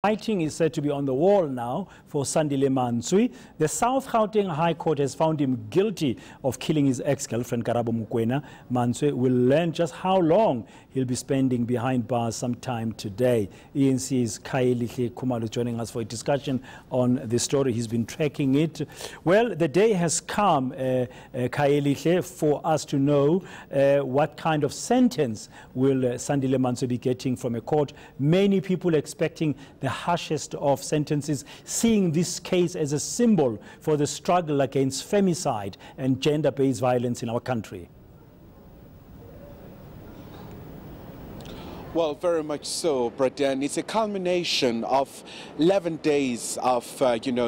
Writing is said to be on the wall now for Sandile Mantsoe. The South Gauteng High Court has found him guilty of killing his ex-girlfriend Karabo Mokoena. Mantsoe will learn just how long he'll be spending behind bars sometime today. ENC's Kaelihle Khumalo joining us for a discussion on the story. He's been tracking it. Well, the day has come, Kaelihle, for us to know what kind of sentence will Sandile Mantsoe be getting from a court. Many people expecting the harshest of sentences, seeing this case as a symbol for the struggle against femicide and gender-based violence in our country. Well, very much so, Braden. It's a culmination of 11 days of,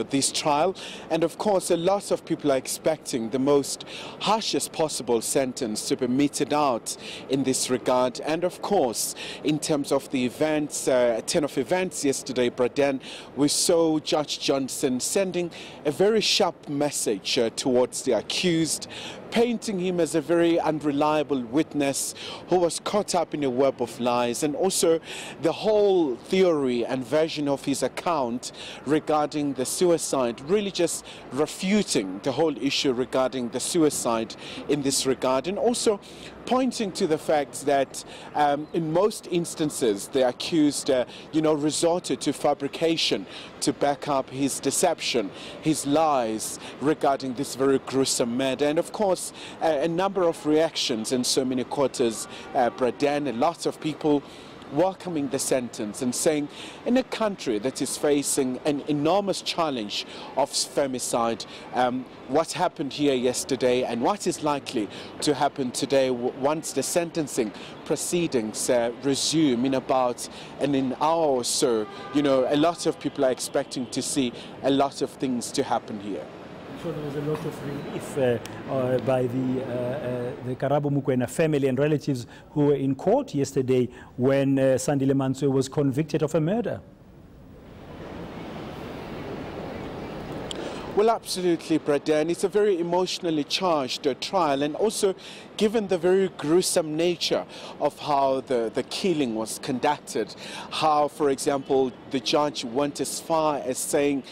this trial. And of course, a lot of people are expecting the most harshest possible sentence to be meted out in this regard. And of course, in terms of the events, 10 of events yesterday, Braden, we saw Judge Johnson sending a very sharp message towards the accused, painting him as a very unreliable witness who was caught up in a web of lies, and also the whole theory and version of his account regarding the suicide, really just refuting the whole issue regarding the suicide in this regard, and also pointing to the fact that in most instances the accused resorted to fabrication to back up his deception, his lies regarding this very gruesome murder. And of course a number of reactions in so many quarters, Braden, and lots of people welcoming the sentence and saying, in a country that is facing an enormous challenge of femicide, what happened here yesterday and what is likely to happen today once the sentencing proceedings resume in about an hour or so, a lot of people are expecting to see a lot of things to happen here. So there was a lot of relief by the Karabo Mokoena family and relatives who were in court yesterday when Sandile Mantsoe was convicted of a murder. Well, absolutely, Braden. It's a very emotionally charged trial, and also given the very gruesome nature of how the killing was conducted, how, for example, the judge went as far as saying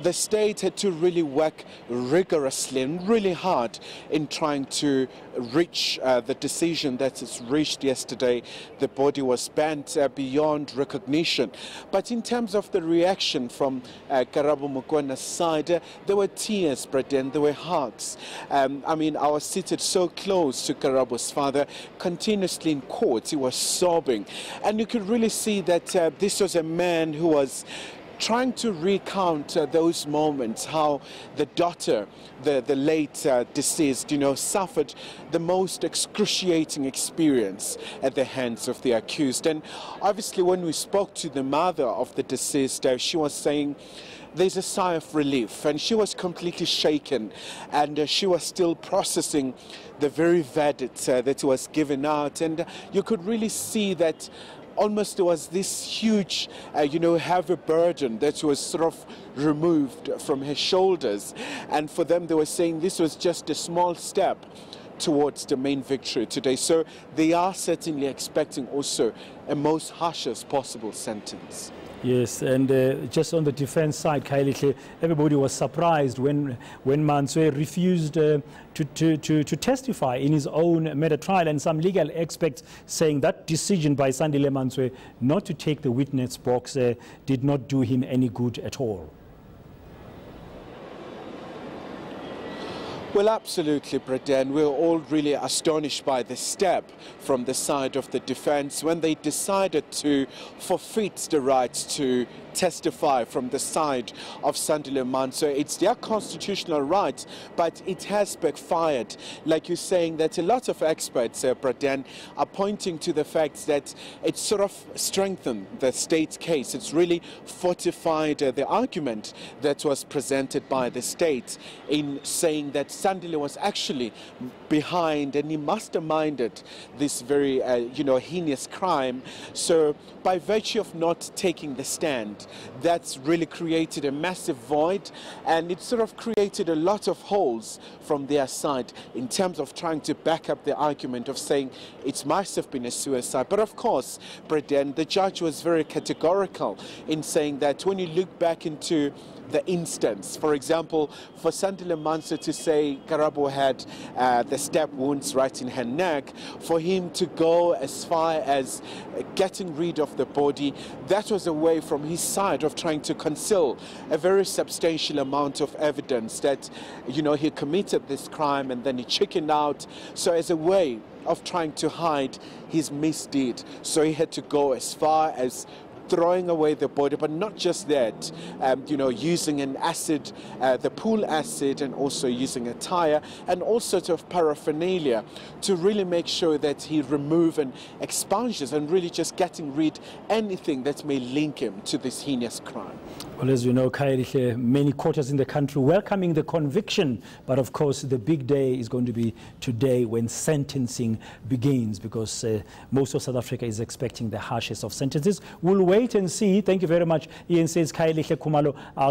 the state had to really work rigorously and really hard in trying to reach the decision that is reached yesterday. The body was bent beyond recognition. But in terms of the reaction from Karabo Mokwena's side, there were tears, Braden, there were hugs. I was seated so close to Karabo's father, continuously in court. He was sobbing. And you could really see that this was a man who was trying to recount those moments, how the daughter, the late deceased, suffered the most excruciating experience at the hands of the accused. And obviously when we spoke to the mother of the deceased, she was saying there's a sigh of relief, and she was completely shaken, and she was still processing the very verdict that was given out. And you could really see that almost there was this huge, heavy burden that was sort of removed from her shoulders. And for them, they were saying this was just a small step towards the main victory today. So they are certainly expecting also a most harshest possible sentence. Yes, and just on the defense side, Kaelihle, everybody was surprised when Mantsoe refused to testify in his own murder trial, and some legal experts saying that decision by Sandile Mantsoe not to take the witness box did not do him any good at all. Well, absolutely, Braden. We're all really astonished by the step from the side of the defense when they decided to forfeit the right to testify from the side of Sandile Mantsoe. It's their constitutional right, but it has backfired. Like you're saying, that a lot of experts, Braden, are pointing to the fact that it sort of strengthened the state's case. It's really fortified the argument that was presented by the state in saying that Sandile was actually behind and he masterminded this very, heinous crime. So by virtue of not taking the stand, That's really created a massive void, and it sort of created a lot of holes from their side in terms of trying to back up the argument of saying it must have been a suicide. But of course, Brendan, the judge was very categorical in saying that when you look back into the instance, for example, for Sandile Mantsoe to say Karabo had the stab wounds right in her neck, for him to go as far as getting rid of the body, that was a way from his side of trying to conceal a very substantial amount of evidence that, you know, he committed this crime and then he chickened out. So as a way of trying to hide his misdeed, so he had to go as far as throwing away the body, but not just that, you know, using an acid, the pool acid, and also using a tire and all sorts of paraphernalia to really make sure that he remove and expunges and really just getting rid anything that may link him to this heinous crime. Well, as you know, Kaelihle, many quarters in the country welcoming the conviction, but of course the big day is going to be today when sentencing begins, because most of South Africa is expecting the harshest of sentences. We'll wait and see. Thank you very much. Ian says Kaelihle Khumalo out.